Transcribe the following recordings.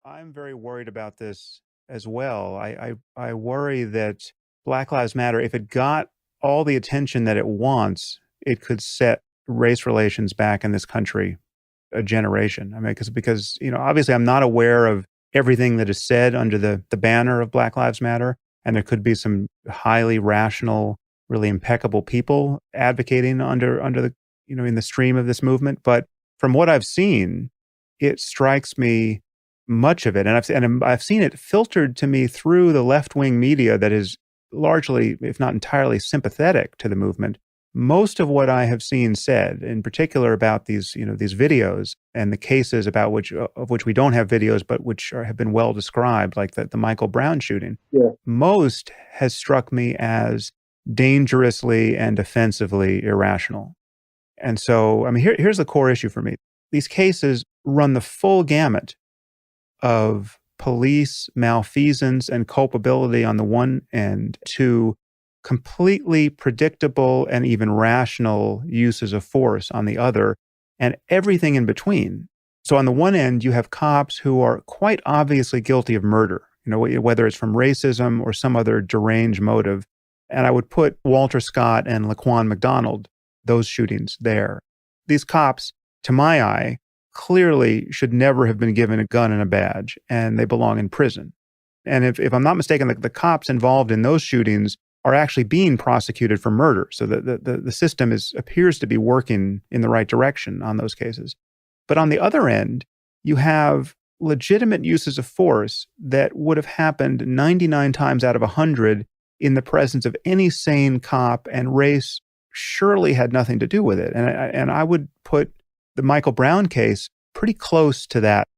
I'm very worried about this as well. I worry that Black Lives Matter, if it got all the attention that it wants, it could set race relations back in this country a generation. I mean, because obviously I'm not aware of everything that is said under the banner of Black Lives Matter, and there could be some highly rational, really impeccable people advocating under the in the stream of this movement. But from what I've seen, it strikes me much of it, and I've seen it filtered to me through the left wing media that is largely, if not entirely, sympathetic to the movement. Most of what I have seen said, in particular about these videos and the cases about which of which we don't have videos, but which have been well described, like the Michael Brown shooting, Yeah. most has struck me as dangerously and offensively irrational. And so, I mean, here's the core issue for me. These cases run the full gamut of police malfeasance and culpability on the one end to completely predictable and even rational uses of force on the other, and everything in between. So on the one end, you have cops who are quite obviously guilty of murder, whether it's from racism or some other deranged motive. And I would put Walter Scott and Laquan McDonald, those shootings there. These cops, to my eye, clearly should never have been given a gun and a badge, and they belong in prison. And if I'm not mistaken, the cops involved in those shootings are actually being prosecuted for murder. So the system appears to be working in the right direction on those cases. But on the other end, you have legitimate uses of force that would have happened 99 times out of 100 in the presence of any sane cop, and race surely had nothing to do with it. And I would put the Michael Brown case pretty close to that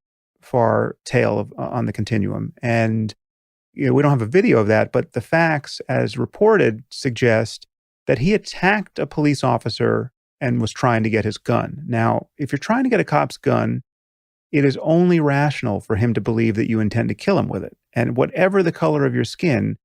far tail on the continuum. And we don't have a video of that, but the facts, as reported, suggest that he attacked a police officer and was trying to get his gun. Now, if you're trying to get a cop's gun, it is only rational for him to believe that you intend to kill him with it. And whatever the color of your skin,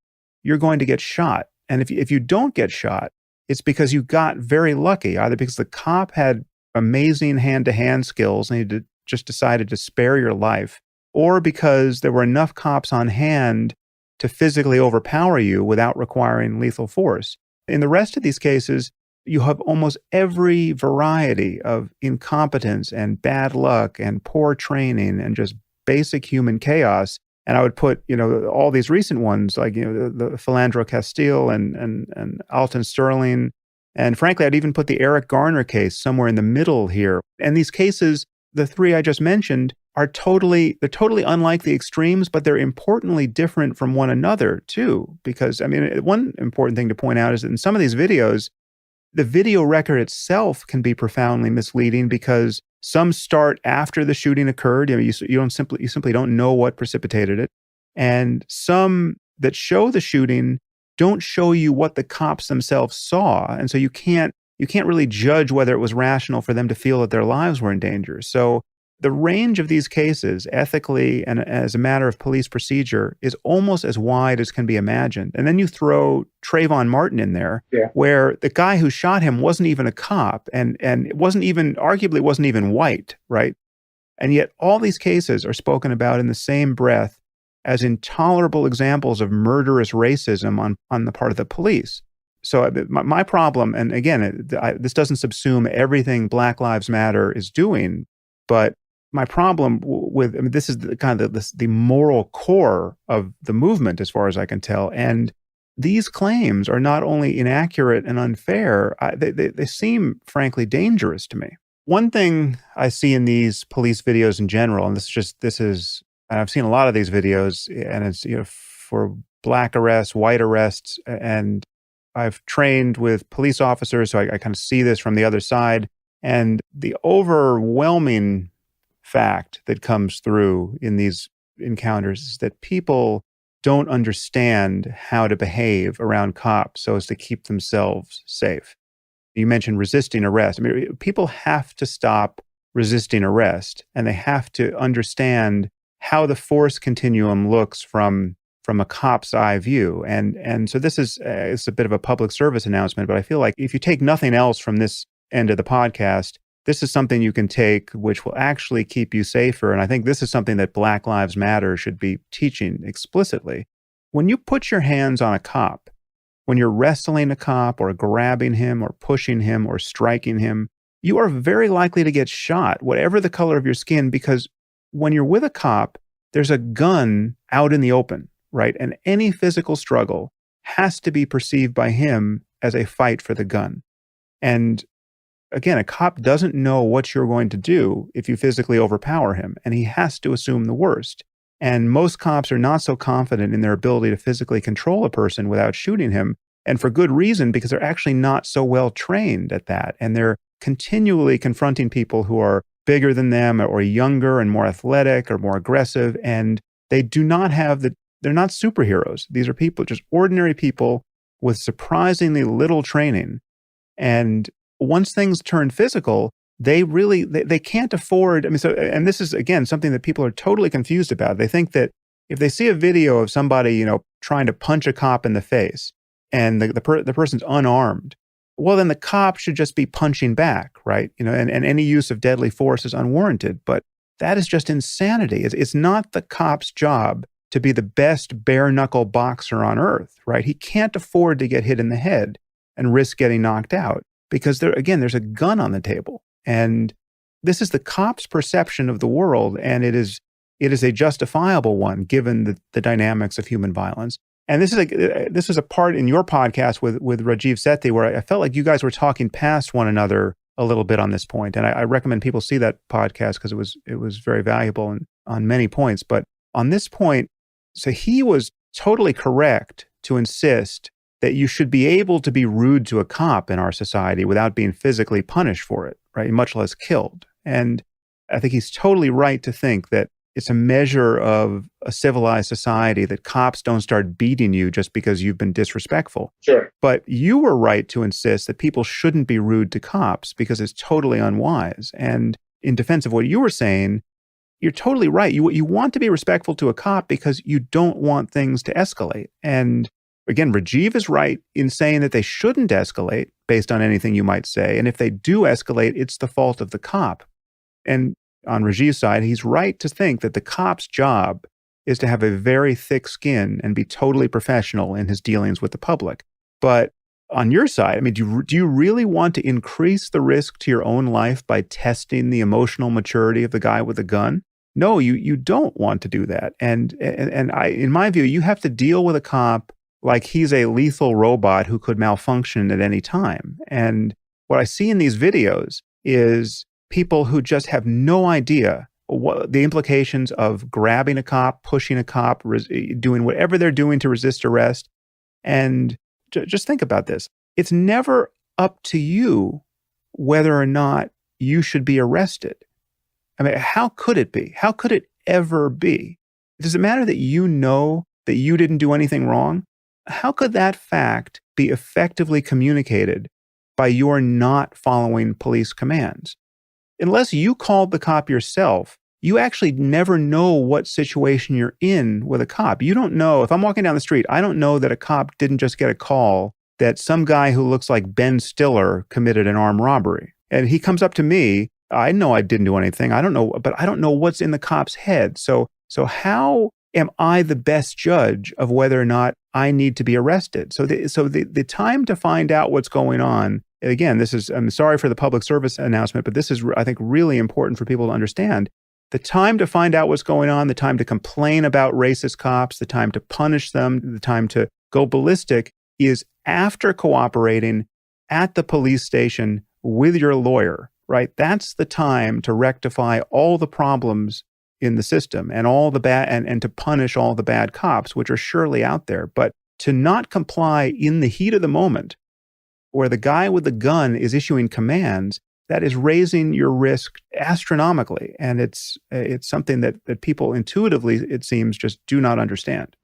you're going to get shot. And if you don't get shot, it's because you got very lucky, either because the cop had amazing hand-to-hand skills and he just decided to spare your life, or because there were enough cops on hand to physically overpower you without requiring lethal force. In the rest of these cases, you have almost every variety of incompetence and bad luck and poor training and just basic human chaos. And I would put, all these recent ones, like, the Philandro Castile and Alton Sterling. And frankly, I'd even put the Eric Garner case somewhere in the middle here. And these cases, the three I just mentioned, they're totally unlike the extremes, but they're importantly different from one another too. Because, I mean, one important ththing to point out is that in some of these videos, the video record itself can be profoundly misleading because some start after the shooting occurred. You simply don't know what precipitated it. And some that show the shooting don't show you what the cops themselves saw. And so you can't really judge whether it was rational for them to feel that their lives were in danger. So the range of these cases, ethically and as a matter of police procedure, is almost as wide as can be imagined. And then you throw Trayvon Martin in there, Yeah. where the guy who shot him wasn't even a cop, and arguably wasn't even white, right? And yet all these cases are spoken about in the same breath as intolerable examples of murderous racism on the part of the police. So my problem, and again, this doesn't subsume everything Black Lives Matter is doing, but my problem this is the moral core of the movement, as far as I can tell. And these claims are not only inaccurate and unfair, they seem frankly dangerous to me. One thing I see in these police videos in general, and I've seen a lot of these videos, and it's, for black arrests, white arrests, and I've trained with police officers, so I kind of see this from the other side. And the overwhelming fact that comes through in these encounters is that people don't understand how to behave around cops so as to keep themselves safe. You mentioned resisting arrest. I mean, people have to stop resisting arrest, and they have to understand how the force continuum looks from a cop's eye view. And so this is it's a bit of a public service announcement, but I feel like if you take nothing else from this end of the podcast, this is something you can take which will actually keep you safer. And I think this is something that Black Lives Matter should be teaching explicitly. When you put your hands on a cop, when you're wrestling a cop or grabbing him or pushing him or striking him, you are very likely to get shot, whatever the color of your skin, because when you're with a cop, there's a gun out in the open, right? And any physical struggle has to be perceived by him as a fight for the gun. And again, a cop doesn't know what you're going to do if you physically overpower him, and he has to assume the worst. And most cops are not so confident in their ability to physically control a person without shooting him, and for good reason, because they're actually not so well trained at that. And they're continually confronting people who are bigger than them or younger and more athletic or more aggressive, and they do not have they're not superheroes. These are people, just ordinary people with surprisingly little training. And once things turn physical, they can't afford. I mean, so, and this is again something that people are totally confused about. They think that if they see a video of somebody, trying to punch a cop in the face, and the person's unarmed, well, then the cop should just be punching back, right? And any use of deadly force is unwarranted. But that is just insanity. It's not the cop's job to be the best bare knuckle boxer on earth, right? He can't afford to get hit in the head and risk getting knocked out, because there's a gun on the table. And this is the cop's perception of the world, and it is a justifiable one given the dynamics of human violence. And this is a part in your podcast with Rajiv Sethi where I felt like you guys were talking past one another a little bit on this point. And I recommend people see that podcast because it was very valuable on many points. But on this point, so he was totally correct to insist that you should be able to be rude to a cop in our society without being physically punished for it, right? Much less killed. And I think he's totally right to think that it's a measure of a civilized society that cops don't start beating you just because you've been disrespectful. Sure. But you were right to insist that people shouldn't be rude to cops because it's totally unwise. And in defense of what you were saying, you're totally right. You want to be respectful to a cop because you don't want things to escalate. And again, Rajiv is right in saying that they shouldn't escalate based on anything you might say. And if they do escalate, it's the fault of the cop. And on Rajiv's side, he's right to think that the cop's job is to have a very thick skin and be totally professional in his dealings with the public. But on your side, I mean, do you really want to increase the risk to your own life by testing the emotional maturity of the guy with the gun? No, you don't want to do that. And in my view, you have to deal with a cop like he's a lethal robot who could malfunction at any time. And what I see in these videos is people who just have no idea what the implications of grabbing a cop, pushing a cop, doing whatever they're doing to resist arrest. And just think about this. It's never up to you whether or not you should be arrested. I mean, how could it be? How could it ever be? Does it matter that you know that you didn't do anything wrong? How could that fact be effectively communicated by your not following police commands? Unless you called the cop yourself, you actually never know what situation you're in with a cop. You don't know. If I'm walking down the street, I don't know that a cop didn't just get a call that some guy who looks like Ben Stiller committed an armed robbery. And he comes up to me. I know I didn't do anything. I don't know, but I don't know what's in the cop's head. So how am I the best judge of whether or not I need to be arrested? So the time to find out what's going on, again, I'm sorry for the public service announcement, but this is, I think, really important for people to understand. The time to find out what's going on, the time to complain about racist cops, the time to punish them, the time to go ballistic is after cooperating at the police station with your lawyer, right? That's the time to rectify all the problems in the system and all the bad and to punish all the bad cops, which are surely out there. But to not comply in the heat of the moment, where the guy with the gun is issuing commands, that is raising your risk astronomically. And it's something that people intuitively, it seems, just do not understand.